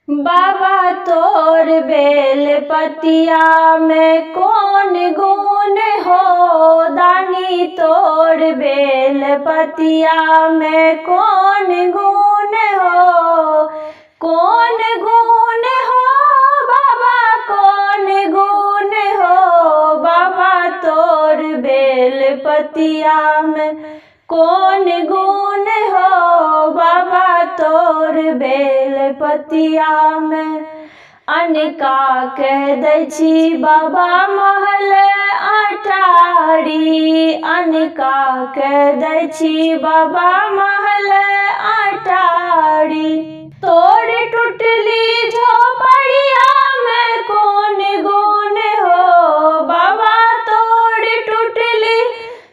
बाबा तोर बेल पतिया में कौन गुण हो, दानी तोर बेल पतिया में कौन गुण हो, कौन गुण हो बाबा, कौन गुण हो बाबा तोर बेल पतिया में कौन गुण हो बाबा तोर बेल पतिया में। अनिका कह दै छी बाबा महल अटारी, अनिका कह दै छी बाबा महल अटारी। तोर टूटली झोपड़िया में कौन गुण हो बाबा, तोर टूटली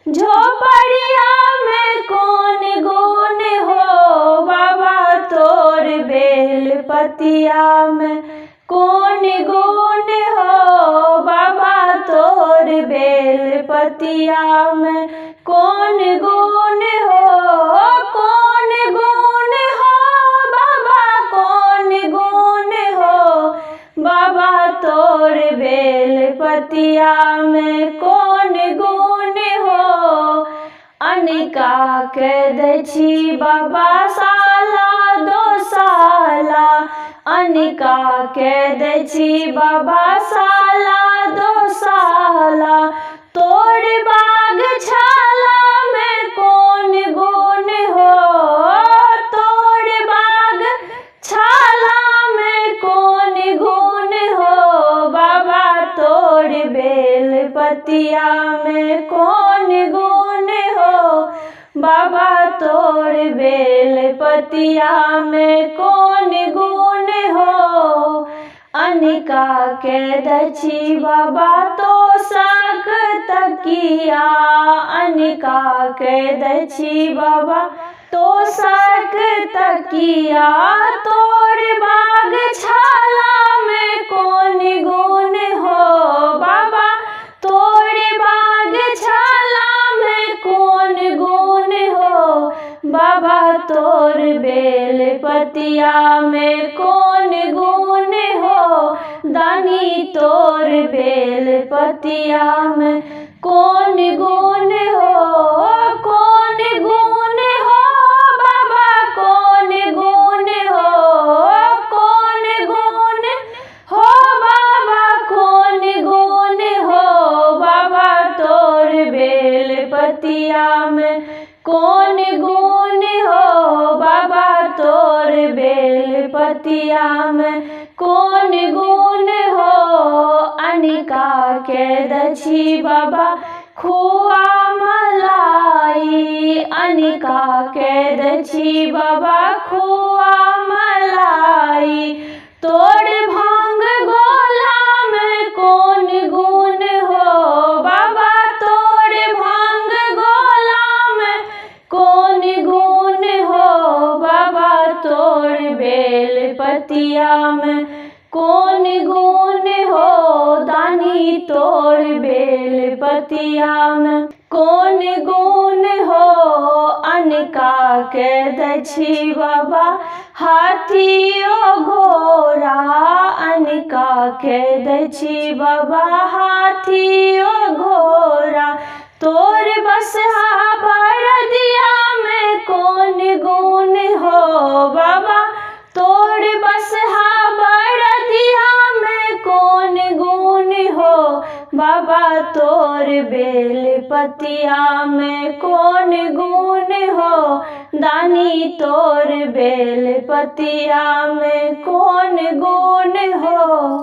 झोपड़िया में कौन गुण हो बाबा तोर बेल पतिया में कौन गुण हो बाबा तोर बेल पतिया में कौन गुण हो, कौन गुण हो बाबा, कौन गुण हो बाबा तोर बेल पतिया में कौन गुण हो। अनिका कह दै छी बाबा साला दो साला, अनिका कह दै छी बाबा साला दो साला। तोर बाग छाला में कौन गुण हो, तोर बाग छाला में कौन गुण हो बाबा तोर बेल पतिया में कौन गुण हो बाबा तोर बेल पतिया में कौन गुण हो। अनिका कह दै छी बाबा तोशक तकिया, अनिका कह दै छी बाबा तोशक तकिया। तोर बाग छाला में कौन गुण हो बाबा, तोर बाग छाला में कौन गुण हो बाबा तोर बेल पतिया में कौन गुण हो, दानी तोर बेल पतिया में कौन गुण हो, कौन गुण हो बाबा, कौन गुण हो, कौन गुण हो बाबा, कौन गुण हो बाबा तोर बेल पतिया में कौन गुण हो बाबा तोर बेल पतिया में कौन गुण हो। अनिका कह दै छी बाबा खोआ मलाई, अनिका कह दै छी बाबा खोआ मलाई। तोर भांग गोला में कौन गुण हो बाबा, तोर भांग गोला में कौन गुण हो बाबा तोर बेल पतिया में कौन गुण हो, दानी तोर बेल पतिया में कौन गुण हो। अनिका कह दै छी बाबा हाथी ओ घोड़ा, अनिका कह दै छी बाबा हाथी ओ घोड़ा। तोर बसहा बरदिया में कौन गुण हो बाबा, तोर बसहा बरदिया में कौन गुण हो बाबा तोर बेल पतिया में कौन गुण हो, दानी तोर बेल पतिया में कौन गुण हो।